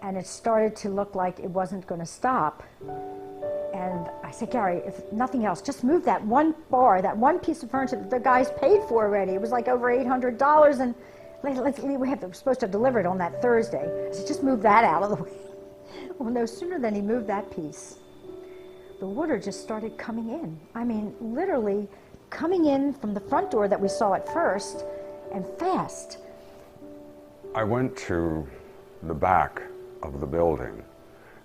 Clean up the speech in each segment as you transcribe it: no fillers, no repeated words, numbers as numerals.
And it started to look like it wasn't going to stop. And I said, Gary, if nothing else, just move that one bar, that one piece of furniture that the guys paid for already. It was like over $800, and we're supposed to deliver it on that Thursday. I said, just move that out of the way. Well, no sooner than he moved that piece, the water just started coming in. I mean, literally coming in from the front door that we saw at first, and fast. I went to the back of the building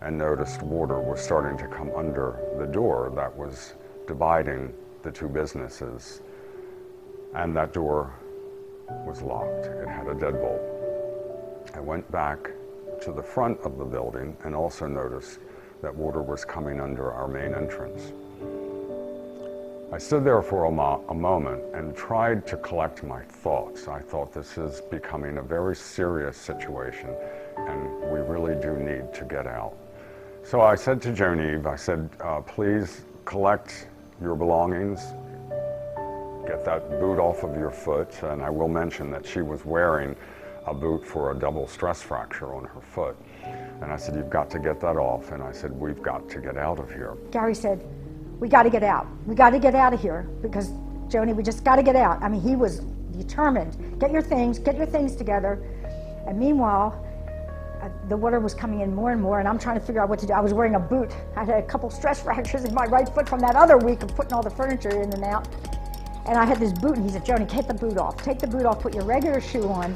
and noticed water was starting to come under the door that was dividing the two businesses. And that door was locked. It had a deadbolt. I went back to the front of the building and also noticed that water was coming under our main entrance. I stood there for a moment and tried to collect my thoughts. I thought, this is becoming a very serious situation and we really do need to get out. So I said to Joan, I said, please collect your belongings, get that boot off of your foot. And I will mention that she was wearing a boot for a double stress fracture on her foot. And I said, you've got to get that off. And I said, we've got to get out of here. Gary said, we got to get out. We got to get out of here because, Joni, we just got to get out. I mean, he was determined. Get your things together. And meanwhile, the water was coming in more and more, and I'm trying to figure out what to do. I was wearing a boot. I had a couple stress fractures in my right foot from that other week of putting all the furniture in and out. And I had this boot, and he said, Joni, take the boot off. Take the boot off, put your regular shoe on,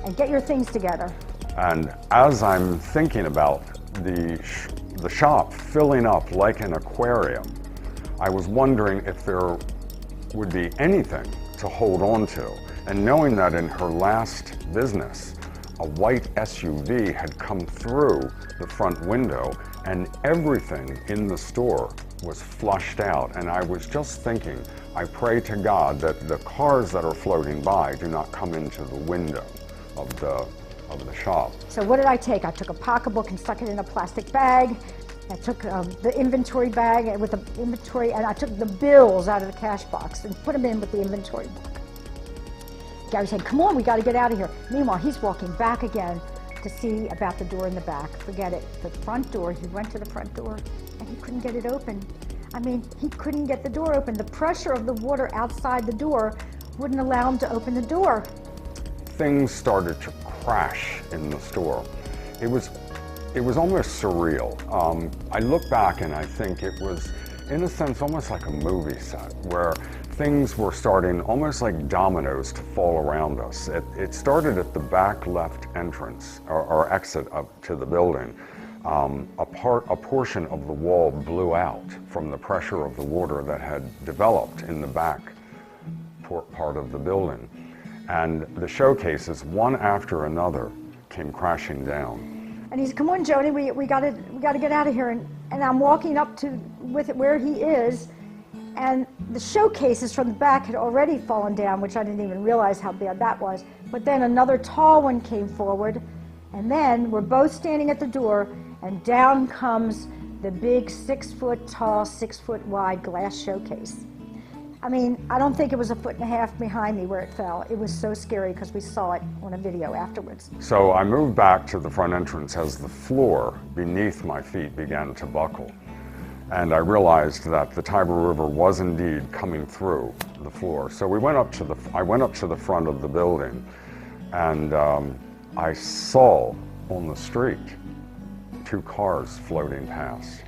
and get your things together. And as I'm thinking about the shop filling up like an aquarium, I was wondering if there would be anything to hold on to. And knowing that in her last business, a white SUV had come through the front window and everything in the store was flushed out. And I was just thinking, I pray to God that the cars that are floating by do not come into the window of the shop. So what did I take? I took a pocketbook and stuck it in a plastic bag. I took the inventory bag with the inventory, and I took the bills out of the cash box and put them in with the inventory book. Gary said, come on, we got to get out of here. Meanwhile, he's walking back again to see about the door in the back. Forget it. The front door, he went to the front door and he couldn't get it open. I mean, he couldn't get the door open. The pressure of the water outside the door wouldn't allow him to open the door. Things started to crash in the store. It was almost surreal. I look back and I think it was, in a sense, almost like a movie set where things were starting almost like dominoes to fall around us. It started at the back left entrance or exit up to the building. A portion of the wall blew out from the pressure of the water that had developed in the back part of the building. And the showcases, one after another, came crashing down. And he said, come on, Joni, we got to get out of here. And I'm walking up to where he is, and the showcases from the back had already fallen down, which I didn't even realize how bad that was. But then another tall one came forward, and then we're both standing at the door, and down comes the big 6 foot tall, 6 foot wide glass showcase. I mean, I don't think it was 1.5 feet behind me where it fell. It was so scary because we saw it on a video afterwards. So I moved back to the front entrance as the floor beneath my feet began to buckle. And I realized that the Tiber River was indeed coming through the floor. So I went up to the front of the building, and I saw on the street 2 cars floating past.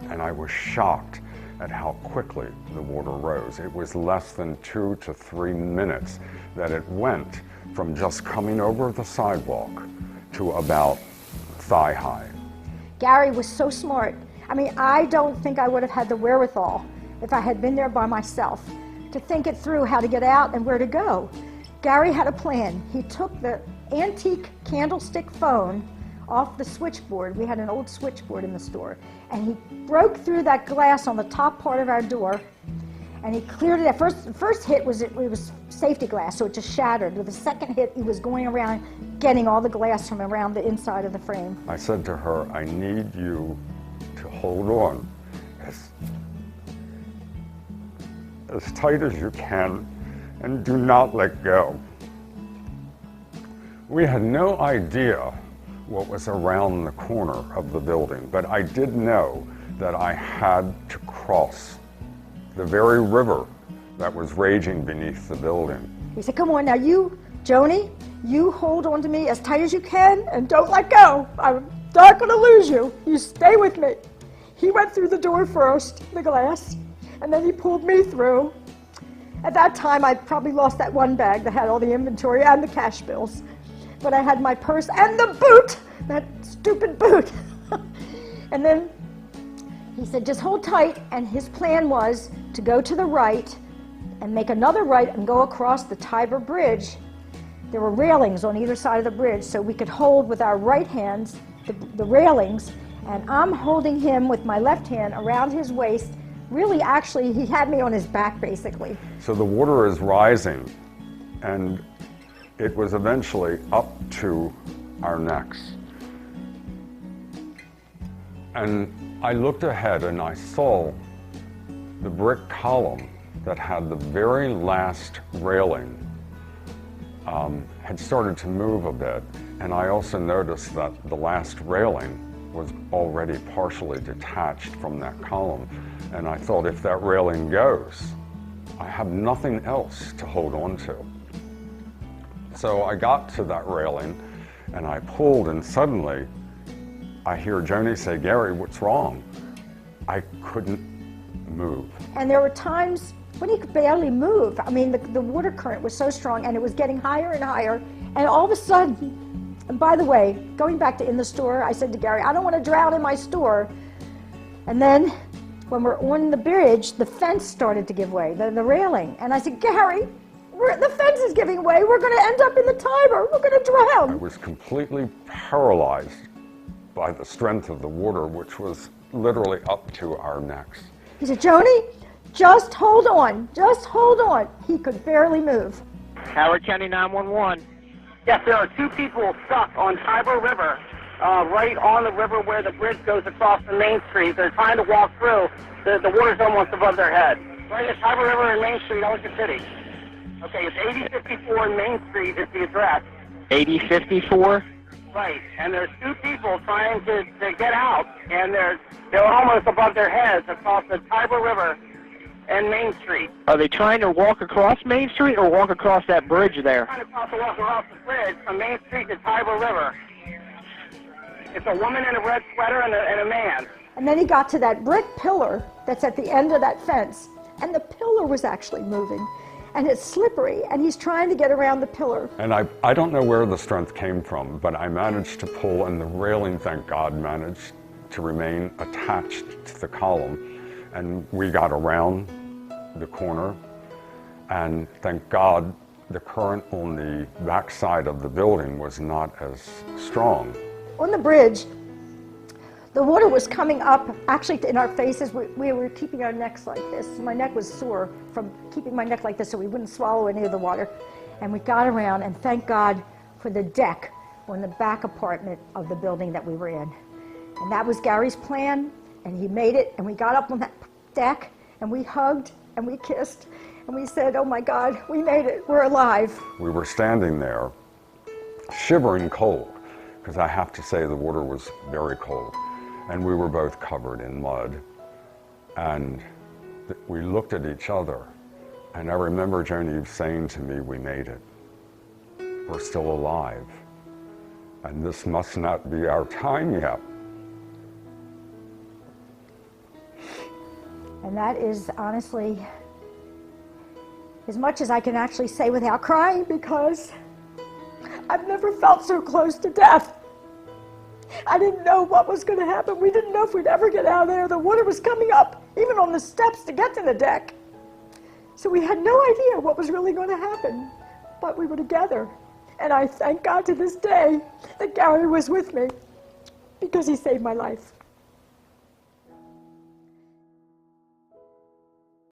And I was shocked at how quickly the water rose. It was less than 2 to 3 minutes that it went from just coming over the sidewalk to about thigh high. Gary was so smart. I mean, I don't think I would have had the wherewithal if I had been there by myself to think it through how to get out and where to go. Gary had a plan. He took the antique candlestick phone off the switchboard. We had an old switchboard in the store, and he broke through that glass on the top part of our door, and he cleared it. At first, the first hit was it was safety glass, so it just shattered. With the second hit, he was going around getting all the glass from around the inside of the frame. I said to her, I need you to hold on as tight as you can and do not let go. We had no idea what was around the corner of the building, but I did know that I had to cross the very river that was raging beneath the building. He said, come on now, Joni, you hold on to me as tight as you can and don't let go. I'm not going to lose you. You stay with me. He went through the door first, the glass, and then he pulled me through. At that time, I probably lost that one bag that had all the inventory and the cash bills. But I had my purse and the boot, that stupid boot. And then he said, just hold tight. And his plan was to go to the right and make another right and go across the Tiber Bridge. There were railings on either side of the bridge, so we could hold with our right hands the railings, and I'm holding him with my left hand around his waist. Really, actually, he had me on his back, basically. So the water is rising, and it was eventually up to our necks. And I looked ahead and I saw the brick column that had the very last railing had started to move a bit, and I also noticed that the last railing was already partially detached from that column, and I thought, if that railing goes, I have nothing else to hold on to. So I got to that railing and I pulled, and suddenly I hear Joni say, Gary, what's wrong? I couldn't move. And there were times when he could barely move. I mean, the water current was so strong, and it was getting higher and higher, and all of a sudden, and by the way, going back to in the store, I said to Gary, I don't want to drown in my store. And then when we're on the bridge, the fence started to give way, the railing. And I said, Gary, the fence is giving way. We're going to end up in the Tiber. We're going to drown. I was completely paralyzed by the strength of the water, which was literally up to our necks. He said, Joni, just hold on. Just hold on. He could barely move. Howard County 911. Yes, there are two people stuck on Tiber River, right on the river where the bridge goes across the Main Street. They're trying to walk through. The water's almost above their head. Right at Tiber River and Main Street, Ellicott City. Okay, it's 8054 Main Street is the address. 8054? Right, and there's two people trying to get out, and they're almost above their heads across the Tiber River and Main Street. Are they trying to walk across Main Street or walk across that bridge there? They're trying to walk across the bridge from Main Street to Tiber River. It's a woman in a red sweater and a man. And then he got to that brick pillar that's at the end of that fence, and the pillar was actually moving. And it's slippery, and he's trying to get around the pillar. And I don't know where the strength came from, but I managed to pull, and the railing, thank God, managed to remain attached to the column. And we got around the corner, and thank God the current on the back side of the building was not as strong. On the bridge, the water was coming up, actually in our faces. We were keeping our necks like this. My neck was sore from keeping my neck like this so we wouldn't swallow any of the water. And we got around, and thank God for the deck on the back apartment of the building that we were in. And that was Gary's plan, and he made it, and we got up on that deck, and we hugged, and we kissed, and we said, oh my God, we made it, we're alive. We were standing there, shivering cold, because I have to say the water was very cold. And we were both covered in mud. And we looked at each other. And I remember Joni saying to me, we made it. We're still alive. And this must not be our time yet. And that is honestly as much as I can actually say without crying, because I've never felt so close to death. I didn't know what was going to happen. We didn't know if we'd ever get out of there. The water was coming up, even on the steps to get to the deck. So we had no idea what was really going to happen, but we were together. And I thank God to this day that Gary was with me, because he saved my life.